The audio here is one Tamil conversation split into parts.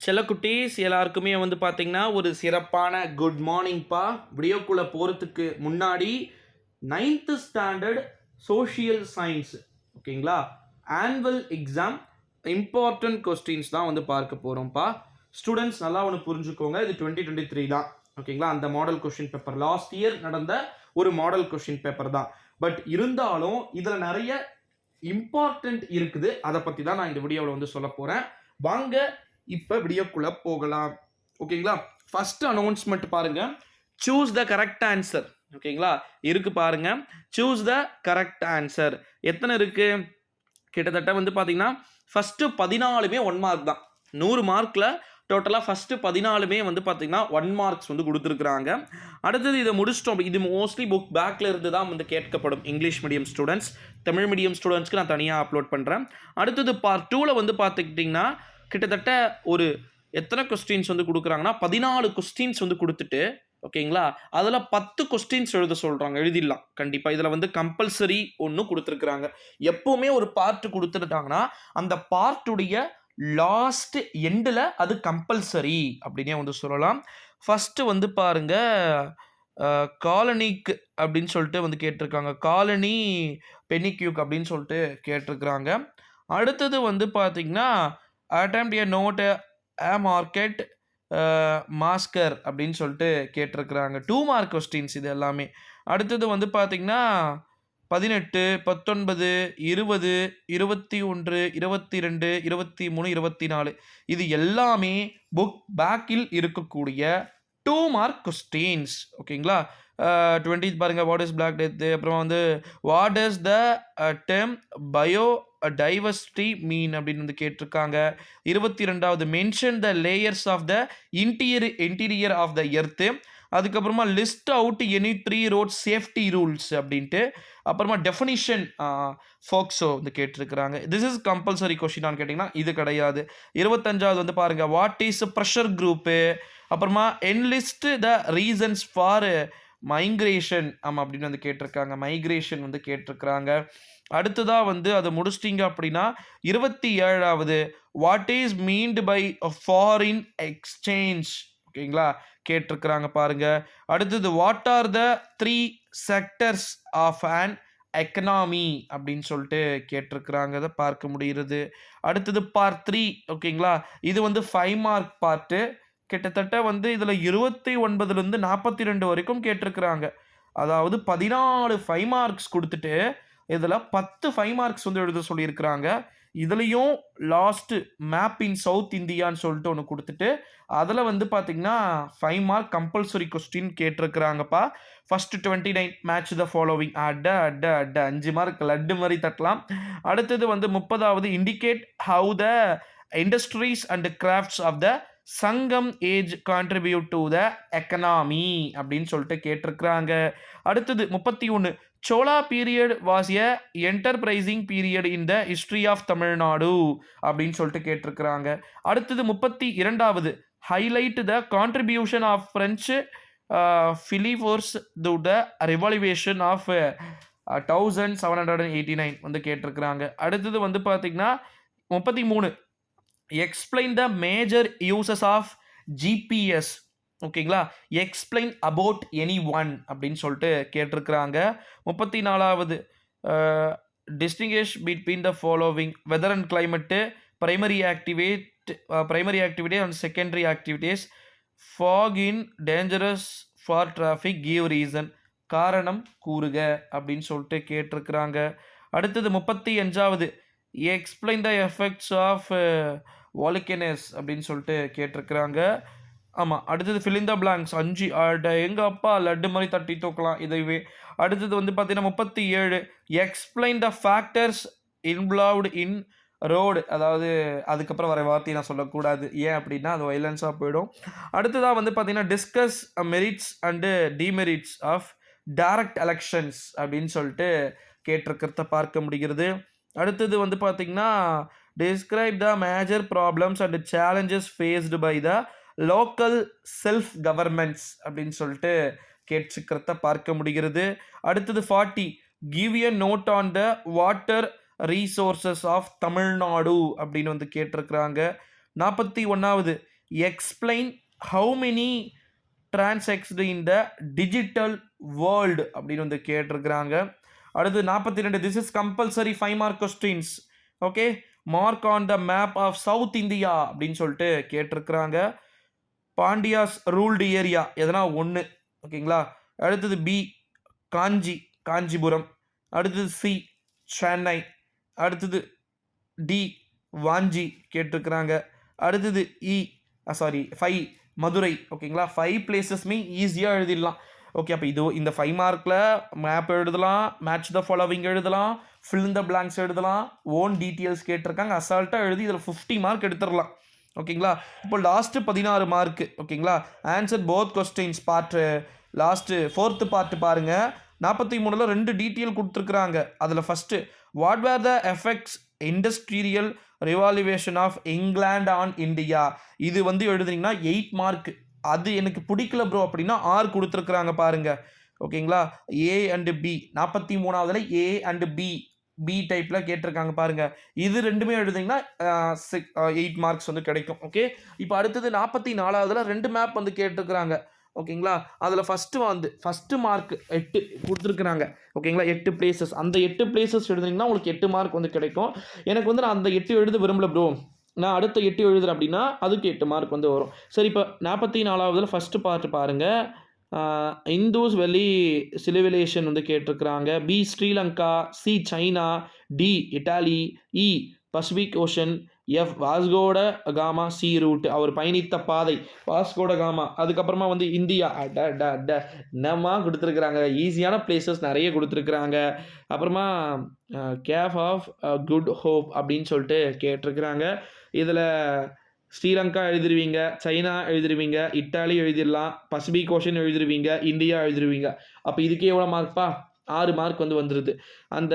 செல்லக்குட்டீஸ் எல்லாருக்குமே வந்து பார்த்தீங்கன்னா, ஒரு சிறப்பான குட் மார்னிங்ப்பா. வீடியோக்குள்ள போறதுக்கு முன்னாடி 9th ஸ்டாண்டர்ட் சோஷியல் சயின்ஸ் ஓகேங்களா? ஆனுவல் எக்ஸாம் இம்பார்ட்டன்ட் கொஸ்டின்ஸ் தான் வந்து பார்க்க போறோம்ப்பா. ஸ்டூடண்ட்ஸ் நல்லா ஒண்ணு புரிஞ்சுக்கோங்க. இது 2023 தான். ஓகேங்களா? அந்த model question paper. Last year நடந்த ஒரு மாடல் கொஸ்டின் பேப்பர் தான். பட் இருந்தாலும் இதுல நெறைய இம்பார்ட்டன்ட் இருக்குது. அத பத்தி தான் நான் இந்த வீடியோல வந்து சொல்லப் போறேன். வாங்க இப்ப வீடியோக்குள்ள போகலாம். ஓகேங்களா? ஃபர்ஸ்ட் அனௌன்ஸ்மென்ட் பாருங்க. Choose the correct answer. ஓகேங்களா? இருக்கு பாருங்க. Choose the correct answer. எத்தனை இருக்கு? கிட்டத்தட்ட வந்து பாத்தீங்கன்னா, ஃபர்ஸ்ட் 14மே 1 மார்க் தான். 100 மார்க்ல டோட்டலா ஃபர்ஸ்ட் 14மே வந்து பாத்தீங்கன்னா 1 மார்க்ஸ் வந்து குடுத்திருக்காங்க. அடுத்தது இத முடிச்சிட்டோம். இது மோஸ்ட்லி புக் பேக்ல இருந்து தான் வந்து கேட்கப்படும். English medium students. Tamil medium ஸ்டூடண்ட்ஸ்க்கு நான் தனியா அப்லோட் பண்றேன். அடுத்தது பார்ட் 2ல வந்து பாத்துக்கிட்டீங்கன்னா, கிட்டத்தட்ட ஒரு எத்தனை கொஸ்டின்ஸ் வந்து குடுக்குறாங்கன்னா, 14 கொஸ்டின்ஸ் வந்து குடுத்துட்டு ஓகேங்களா? அதுல 10 கொஸ்டின்ஸ் எழுத சொல்றாங்க. எழுதிடலாம். கண்டிப்பா. இதுல வந்து கம்பல்சரி ஒண்ணு குடுத்திருக்காங்க. எப்பவுமே ஒரு பார்ட் குடுத்துட்டாங்கன்னா, அந்த பார்ட் உடைய லாஸ்ட் எண்டுல அது கம்பல்சரி அப்படின்னே வந்து சொல்லலாம். ஃபர்ஸ்ட் வந்து பாருங்க, காலனிக் அப்படின்னு சொல்லிட்டு வந்து கேட்டிருக்காங்க. காலனி பெனிக்யூக் அப்படின்னு சொல்லிட்டு கேட்டிருக்காங்க. அடுத்தது வந்து பார்த்தீங்கன்னா, attempt a note a market masker அப்படின்னு சொல்லிட்டு கேட்டிருக்கிறாங்க. 2 மார்க் கொஸ்டின்ஸ் இது எல்லாமே. அடுத்தது வந்து பார்த்தீங்கன்னா, 18, 19, 20, 21, 22, 23, 24 இது எல்லாமே புக் பேக்கில் இருக்கக்கூடிய 2 மார்க் கொஸ்டின்ஸ். ஓகேங்களா? 20 பாருங்க, வாட் இஸ் பிளாக் டெத்? அப்புறம் வந்து what is the term biodiversity mean அப்படின்னு வந்து கேட்டிருக்காங்க. 22வது mention the layers of the interior of the earth. அதுக்கப்புறமா list out any 3 road safety rules அப்படின்ட்டு. அப்புறமா டெஃபினிஷன் ஃபோக்ஸோ வந்து கேட்டிருக்கிறாங்க. திஸ் இஸ் கம்பல்சரி கொஸ்டினான்னு கேட்டிங்கன்னா இது கிடையாது. 25வது வந்து பாருங்க, வாட் இஸ் ப்ரெஷர் குரூப்பு. அப்புறமா enlist the reasons for migration அப்படின்னு வந்து கேட்டிருக்காங்க. மைக்ரேஷன் வந்து கேட்டிருக்கிறாங்க. அடுத்ததா வந்து அதை முடிச்சிட்டிங்க அப்படின்னா 27வது what is meant by foreign exchange ஓகேங்களா கேட்டிருக்கிறாங்க பாருங்க. அடுத்தது what are the 3 sectors of an economy அப்படின்னு சொல்லிட்டு கேட்டிருக்கிறாங்க. அதை பார்க்க முடிகிறது. அடுத்தது பார்ட் 3 ஓகேங்களா. இது வந்து 5 மார்க் பார்ட்டு. கிட்டத்தட்ட வந்து இதுல 29லிருந்து 42 வரைக்கும் கேட்டிருக்கிறாங்க. அதாவது 14 5 மார்க்ஸ் கொடுத்துட்டு இதுல 10 5 மார்க்ஸ் வந்து எழுத சொல்லியிருக்கிறாங்க. இதுலயும் லாஸ்ட் மேப் இன் சவுத் இந்தியான்னு சொல்லிட்டு ஒன்று கொடுத்துட்டு அதில் வந்து பார்த்தீங்கன்னா 5 மார்க் கம்பல்சரி கொஸ்டின் கேட்டிருக்கிறாங்கப்பா. ஃபர்ஸ்ட் 29 மேட்ச் த ஃபாலோவிங் அட அட அட 5 மார்க் லட்டு மாதிரி தட்டலாம். அடுத்தது வந்து 30வது indicate how the industries and crafts of the Sangam age contribute to the economy அப்படின்னு சொல்லிட்டு கேட்டிருக்கிறாங்க. அடுத்தது 31 Chola period was a enterprising period in the history of Tamil Nadu அப்படின்னு சொல்லிட்டு கேட்டிருக்கிறாங்க. அடுத்தது 32வது highlight the contribution of French philosophers to the revolution of 1789 வந்து கேட்டிருக்கிறாங்க. அடுத்தது வந்து பார்த்தீங்கன்னா 33 explain the major uses of GPS ஓகேங்களா. எக்ஸ்பிளைன் அபவுட் எனி ஒன் அப்படின்னு சொல்லிட்டு கேட்டிருக்கிறாங்க. 34வது distinguish between the following weather and climate primary activity and secondary activities fog in dangerous for traffic give reason காரணம் கூறுக அப்படின்னு சொல்லிட்டு கேட்டிருக்கிறாங்க. அடுத்தது 35வது explain the effects of volcanoes அப்படின்னு சொல்லிட்டு கேட்டிருக்கிறாங்க. ஆமாம். அடுத்தது fill in the blanks 5 எங்க அப்பா லட்டு மாதிரி தட்டி தூக்கலாம் இதுவே. அடுத்தது வந்து பார்த்தீங்கன்னா 37 explain the factors involved in road. அதாவது அதுக்கப்புறம் வர வார்த்தையை நான் சொல்லக்கூடாது. ஏன் அப்படின்னா அது வைலன்ஸாக போயிடும். அடுத்ததாக வந்து பார்த்தீங்கன்னா discuss merits and demerits of direct elections அப்படின்னு சொல்லிட்டு கேட்டிருக்கிறத பார்க்க முடிகிறது. அடுத்தது வந்து பார்த்தீங்கன்னா describe the major problems and challenges faced by the local self governments அப்படின்னு சொல்லிட்டு கேட்டிருக்கிறத பார்க்க முடிகிறது. அடுத்தது 40 give a note on the water resources of Tamil Nadu அப்படின்னு வந்து கேட்டிருக்கிறாங்க. 41வது explain how many transaction in the digital world அப்படின்னு வந்து கேட்டிருக்கிறாங்க. அடுத்து 42 this is compulsory 5 mark questions. Okay, mark on the map of South India அப்படின்னு சொல்லிட்டு கேட்டிருக்கிறாங்க. பாண்டியாஸ் ரூல்டு ஏரியா எதனா ஒன்று. ஓகேங்களா. அடுத்தது பி காஞ்சிபுரம். அடுத்தது சி சென்னை. அடுத்தது டி வாஞ்சி கேட்டிருக்கிறாங்க. அடுத்தது சாரி 5 மதுரை. ஓகேங்களா. 5 பிளேசஸ்மே ஈஸியாக எழுதிடலாம். ஓகே, அப்போ இந்த 5 மார்க்கில் மேப் எழுதலாம், மேட்ச் த ஃபாலோவிங் எழுதலாம், ஃபில் இன் த பிளாங்க்ஸ் எழுதலாம், ஓன் டீட்டெயில்ஸ் கேட்டிருக்காங்க. அசால்ட்டாக எழுதி இதில் 50 மார்க் எடுத்துடலாம். ஓகேங்களா. இப்போ லாஸ்ட்டு 16 மார்க்கு. ஓகேங்களா. Answer both questions part. Last 4th part பாருங்கள். 43ல் 2 டீட்டெயில் கொடுத்துருக்குறாங்க. அதில் first what were the effects industrial revolution of England on India. இது வந்து எழுதுனீங்கன்னா 8 மார்க். அது எனக்கு பிடிக்கல ப்ரோ அப்படின்னா 6 கொடுத்துருக்குறாங்க பாருங்க. ஓகேங்களா. ஏ அண்டு பி 43வதுல ஏ அண்டு பி டைப்பில் கேட்டிருக்காங்க பாருங்க. இது ரெண்டுமே எழுதிங்கன்னா 8 மார்க்ஸ் வந்து கிடைக்கும். ஓகே, இப்போ அடுத்தது 44வதுல 2 மேப் வந்து கேட்டிருக்கிறாங்க. ஓகேங்களா. அதில் ஃபஸ்ட்டு மார்க் 8 கொடுத்துருக்குறாங்க. ஓகேங்களா. 8 பிளேசஸ். அந்த 8 பிளேசஸ் எழுதுனீங்கன்னா உங்களுக்கு 8 மார்க் வந்து கிடைக்கும். எனக்கு வந்து நான் அந்த 8 எழுத விரும்பல ப்ரோ, நான் அடுத்த 8 எழுதுறேன் அப்படின்னா அதுக்கு 8 மார்க் வந்து வரும். சரி, இப்போ 44வதுல ஃபஸ்ட்டு பார்ட் பாருங்கள். இந்தூஸ் வெலி சிவிலைசேஷன் வந்து கேட்டிருக்கிறாங்க. B Sri Lanka, C China, D Italy, E Pacific Ocean, F Vasco da Gama, C route அவர் பயணித்த பாதை வாஸ்கோட காமா. அதுக்கப்புறமா வந்து இந்தியா. என்னம்மா கொடுத்துருக்குறாங்க, ஈஸியான பிளேசஸ் நிறைய கொடுத்துருக்குறாங்க. அப்புறமா கேஃப் ஆஃப் குட் ஹோப் அப்படின்னு சொல்லிட்டு கேட்டிருக்கிறாங்க. இதில் ஸ்ரீலங்கா எழுதிருவீங்க, சைனா எழுதிருவீங்க, இட்டாலி எழுதிடலாம், பசிபிக் ஓஷன் எழுதிருவீங்க, இந்தியா எழுதிருவீங்க. அப்போ இதுக்கே எவ்வளோ மார்க்ப்பா? 6 மார்க் வந்து வந்துடுது. அந்த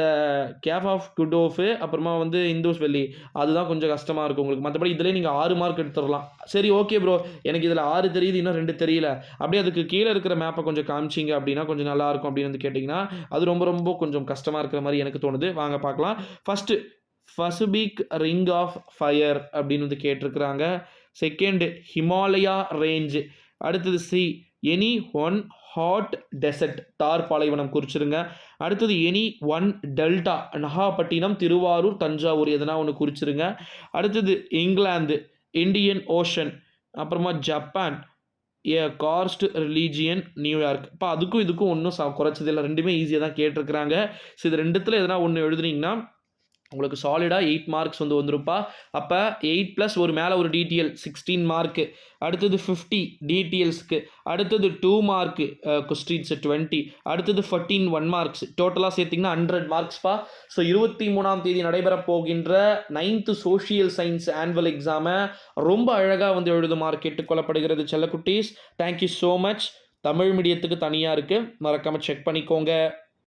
கேப் ஆஃப் குட் ஹோப்பு அப்புறமா வந்து இந்தூஸ் வெல்லி அதுதான் கொஞ்சம் கஷ்டமாக இருக்கும் உங்களுக்கு. மற்றபடி இதிலே நீங்கள் 6 மார்க் எடுத்துடலாம். சரி, ஓகே ப்ரோ, எனக்கு இதில் 6 தெரியுது, இன்னும் 2 தெரியல, அப்படியே அதுக்கு கீழே இருக்கிற மேப்பை கொஞ்சம் காமிச்சிங்க அப்படின்னா கொஞ்சம் நல்லாயிருக்கும் அப்படின்னு வந்து கேட்டிங்கன்னா அது ரொம்ப ரொம்ப கொஞ்சம் கஷ்டமாக இருக்கிற மாதிரி எனக்கு தோணுது. வாங்க பார்க்கலாம். First Pacific ring of fire அப்படின்னு வந்து கேட்டிருக்கிறாங்க. Second Himalaya range. அடுத்தது C any one hot desert Thar பாலைவனம் குறிச்சிருங்க. அடுத்தது any one delta Nagapattinam, Thiruvarur, Thanjavur எதனா ஒன்று குறிச்சிருங்க. அடுத்தது இங்கிலாந்து, இந்தியன் ஓஷன், அப்புறமா ஜப்பான், கார்ஸ்ட் ரிலீஜியன், நியூயார்க். இப்போ அதுக்கும் இதுக்கும் ஒன்றும் குறைச்சது இல்லை, ரெண்டுமே ஈஸியாக தான் கேட்டிருக்கிறாங்க. ஸோ இது ரெண்டுத்தில் எதனா ஒன்று எழுதுனீங்கன்னா உங்களுக்கு சாலிடாக 8 மார்க்ஸ் வந்து வந்துருப்பா. அப்போ 8 + ஒரு மேலே ஒரு டீட்டெயில் 16 மார்க்கு. அடுத்தது 50 டீட்டெயில்ஸ்க்கு. அடுத்தது 2 மார்க்கு கொஸ்டின்ஸ் 20. அடுத்தது 14 1 மார்க்ஸ். டோட்டலாக சேர்த்திங்கன்னா 100 மார்க்ஸ்ப்பா. ஸோ 23ஆம் தேதி நடைபெற போகின்ற 9th சோஷியல் சயின்ஸ் ஆனுவல் எக்ஸாமை ரொம்ப அழகாக வந்து எழுதுமாறு கேட்டுக்கொள்ளப்படுகிறது செல்லக்குட்டீஸ். Thank you so much. தமிழ் மீடியத்துக்கு தனியாக இருக்குது, மறக்காமல் செக் பண்ணிக்கோங்க.